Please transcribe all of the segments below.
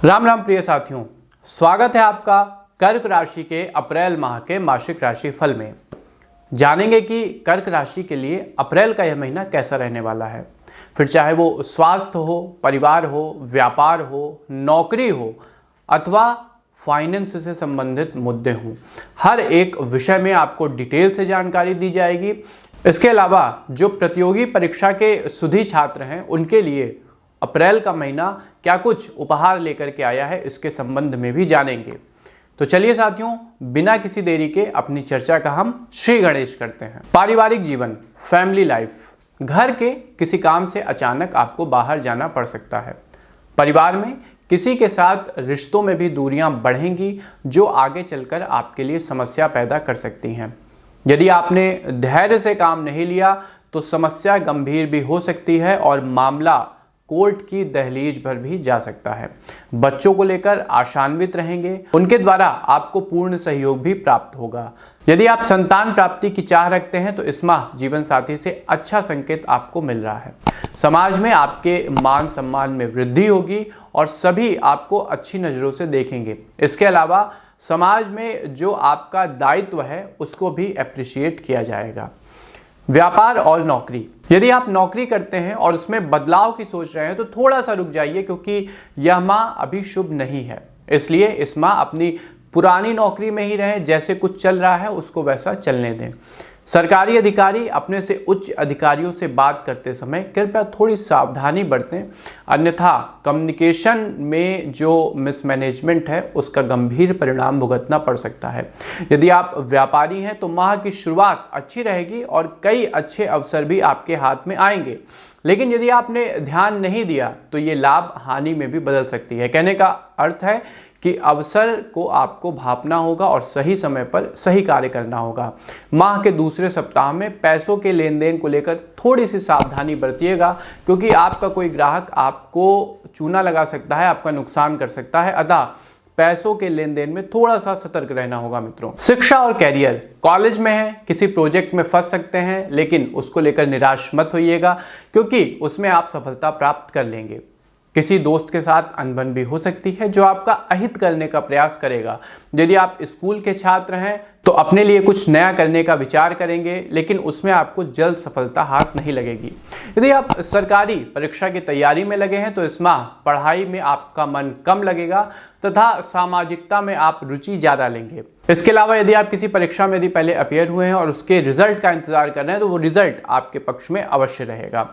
राम राम प्रिय साथियों, स्वागत है आपका कर्क राशि के अप्रैल माह के मासिक राशि फल में। जानेंगे कि कर्क राशि के लिए अप्रैल का यह महीना कैसा रहने वाला है। फिर चाहे वो स्वास्थ्य हो, परिवार हो, व्यापार हो, नौकरी हो अथवा फाइनेंस से संबंधित मुद्दे हों, हर एक विषय में आपको डिटेल से जानकारी दी जाएगी। इसके अलावा जो प्रतियोगी परीक्षा के सुधी छात्र हैं उनके लिए अप्रैल का महीना क्या कुछ उपहार लेकर के आया है, इसके संबंध में भी जानेंगे। तो चलिए साथियों, बिना किसी देरी के अपनी चर्चा का हम श्री गणेश करते हैं। पारिवारिक जीवन, फैमिली लाइफ, घर के किसी काम से अचानक आपको बाहर जाना पड़ सकता है। परिवार में किसी के साथ रिश्तों में भी दूरियां बढ़ेंगी जो आगे चलकर आपके लिए समस्या पैदा कर सकती हैं। यदि आपने धैर्य से काम नहीं लिया तो समस्या गंभीर भी हो सकती है और मामला कोर्ट की दहलीज पर भी जा सकता है। बच्चों को लेकर आशान्वित रहेंगे, उनके द्वारा आपको पूर्ण सहयोग भी प्राप्त होगा। यदि आप संतान प्राप्ति की चाह रखते हैं तो इस माह जीवन साथी से अच्छा संकेत आपको मिल रहा है। समाज में आपके मान सम्मान में वृद्धि होगी और सभी आपको अच्छी नज़रों से देखेंगे। इसके अलावा समाज में जो आपका दायित्व है उसको भी एप्रिशिएट किया जाएगा। व्यापार और नौकरी, यदि आप नौकरी करते हैं और उसमें बदलाव की सोच रहे हैं तो थोड़ा सा रुक जाइए, क्योंकि यह माह अभी शुभ नहीं है। इसलिए इस माह अपनी पुरानी नौकरी में ही रहें, जैसे कुछ चल रहा है उसको वैसा चलने दें। सरकारी अधिकारी अपने से उच्च अधिकारियों से बात करते समय कृपया थोड़ी सावधानी बरतें, अन्यथा कम्युनिकेशन में जो मिसमैनेजमेंट है उसका गंभीर परिणाम भुगतना पड़ सकता है। यदि आप व्यापारी हैं तो माह की शुरुआत अच्छी रहेगी और कई अच्छे अवसर भी आपके हाथ में आएंगे, लेकिन यदि आपने ध्यान नहीं दिया तो ये लाभ हानि में भी बदल सकती है। कहने का अर्थ है कि अवसर को आपको भांपना होगा और सही समय पर सही कार्य करना होगा। माह के दूसरे सप्ताह में पैसों के लेन देन को लेकर थोड़ी सी सावधानी बरतिएगा, क्योंकि आपका कोई ग्राहक आपको चूना लगा सकता है, आपका नुकसान कर सकता है। अतः पैसों के लेन देन में थोड़ा सा सतर्क रहना होगा मित्रों। शिक्षा और कैरियर, कॉलेज में है, किसी प्रोजेक्ट में फंस सकते हैं, लेकिन उसको लेकर निराश मत होइएगा, क्योंकि उसमें आप सफलता प्राप्त कर लेंगे। किसी दोस्त के साथ अनबन भी हो सकती है जो आपका अहित करने का प्रयास करेगा। यदि आप स्कूल के छात्र हैं तो अपने लिए कुछ नया करने का विचार करेंगे, लेकिन उसमें आपको जल्द सफलता हाथ नहीं लगेगी। यदि आप सरकारी परीक्षा की तैयारी में लगे हैं तो इस माह पढ़ाई में आपका मन कम लगेगा तथा सामाजिकता में आप रुचि ज़्यादा लेंगे। इसके अलावा यदि आप किसी परीक्षा में यदि पहले अपीयर हुए हैं और उसके रिजल्ट का इंतजार कर रहे हैं तो वो रिजल्ट आपके पक्ष में अवश्य रहेगा।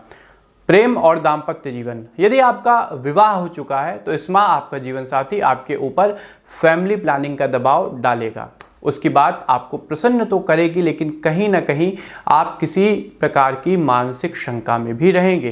प्रेम और दाम्पत्य जीवन, यदि आपका विवाह हो चुका है तो इस माह आपका जीवन साथी आपके ऊपर फैमिली प्लानिंग का दबाव डालेगा। उसकी बात आपको प्रसन्न तो करेगी, लेकिन कहीं ना कहीं आप किसी प्रकार की मानसिक शंका में भी रहेंगे।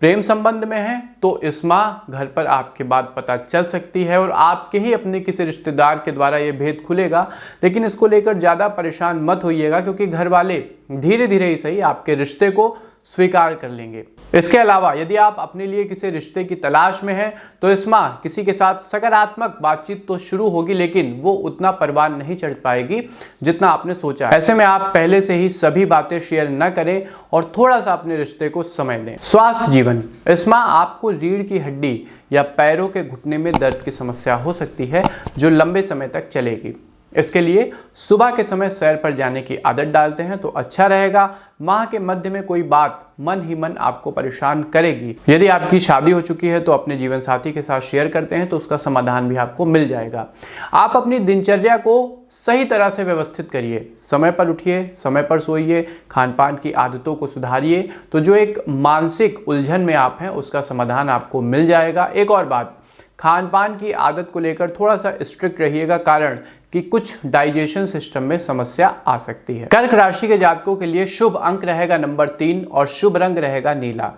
प्रेम संबंध में है तो इस माह घर पर आपकी बात पता चल सकती है और आपके ही अपने किसी रिश्तेदार के द्वारा ये भेद खुलेगा, लेकिन इसको लेकर ज़्यादा परेशान मत होइएगा, क्योंकि घर वाले धीरे धीरे ही सही आपके रिश्ते को स्वीकार कर लेंगे। इसके अलावा यदि आप अपने लिए किसी रिश्ते की तलाश में हैं तो इस माह किसी के साथ सकारात्मक बातचीत तो शुरू होगी, लेकिन वो उतना परवान नहीं चढ़ पाएगी जितना आपने सोचा है। ऐसे में आप पहले से ही सभी बातें शेयर न करें और थोड़ा सा अपने रिश्ते को समय दें। स्वास्थ्य जीवन, इस माह आपको रीढ़ की हड्डी या पैरों के घुटने में दर्द की समस्या हो सकती है जो लंबे समय तक चलेगी। इसके लिए सुबह के समय सैर पर जाने की आदत डालते हैं तो अच्छा रहेगा। माह के मध्य में कोई बात मन ही मन आपको परेशान करेगी। यदि आपकी शादी हो चुकी है तो अपने जीवन साथी के साथ शेयर करते हैं तो उसका समाधान भी आपको मिल जाएगा। आप अपनी दिनचर्या को सही तरह से व्यवस्थित करिए, समय पर उठिए, समय पर सोइए, खान पान की आदतों को सुधारिए, तो जो एक मानसिक उलझन में आप हैं उसका समाधान आपको मिल जाएगा। एक और बात, खान पान की आदत को लेकर थोड़ा सा स्ट्रिक्ट रहिएगा, कारण कि कुछ डाइजेशन सिस्टम में समस्या आ सकती है। कर्क राशि के जातकों के लिए शुभ अंक रहेगा नंबर 3 और शुभ रंग रहेगा नीला।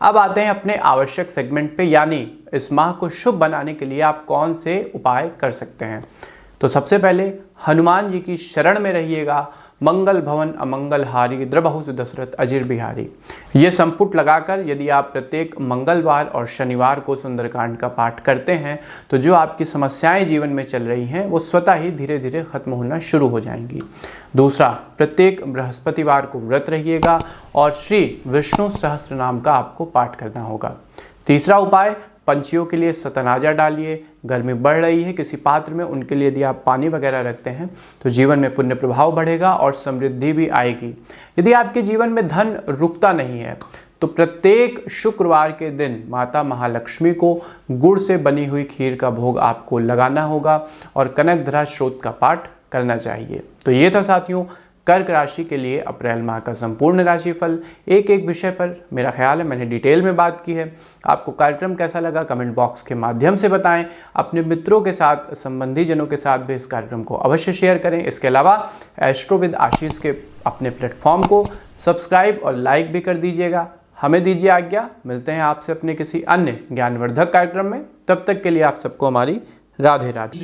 अब आते हैं अपने आवश्यक सेगमेंट पे, यानी इस माह को शुभ बनाने के लिए आप कौन से उपाय कर सकते हैं। तो सबसे पहले हनुमान जी की शरण में रहिएगा। मंगल भवन अमंगल हारी द्रबहुसु दशरथ अजिर बिहारी, ये संपुट लगाकर यदि आप प्रत्येक मंगलवार और शनिवार को सुंदरकांड का पाठ करते हैं तो जो आपकी समस्याएं जीवन में चल रही हैं वो स्वतः ही धीरे धीरे खत्म होना शुरू हो जाएंगी। दूसरा, प्रत्येक बृहस्पतिवार को व्रत रहिएगा और श्री विष्णु सहस्त्र नाम का आपको पाठ करना होगा। तीसरा उपाय, पंछियों के लिए सतनाजा डालिए। गर्मी बढ़ रही है, किसी पात्र में उनके लिए यदि आप पानी वगैरह रखते हैं तो जीवन में पुण्य प्रभाव बढ़ेगा और समृद्धि भी आएगी। यदि आपके जीवन में धन रुकता नहीं है तो प्रत्येक शुक्रवार के दिन माता महालक्ष्मी को गुड़ से बनी हुई खीर का भोग आपको लगाना होगा और कनकधरा स्त्रोत का पाठ करना चाहिए। तो ये था साथियों कर्क राशि के लिए अप्रैल माह का संपूर्ण राशिफल। एक एक विषय पर मेरा ख्याल है मैंने डिटेल में बात की है। आपको कार्यक्रम कैसा लगा कमेंट बॉक्स के माध्यम से बताएं। अपने मित्रों के साथ, संबंधी जनों के साथ भी इस कार्यक्रम को अवश्य शेयर करें। इसके अलावा एस्ट्रो विद आशीष के अपने प्लेटफॉर्म को सब्सक्राइब और लाइक भी कर दीजिएगा। हमें दीजिए आज्ञा, मिलते हैं आपसे अपने किसी अन्य ज्ञानवर्धक कार्यक्रम में। तब तक के लिए आप सबको हमारी राधे राधे।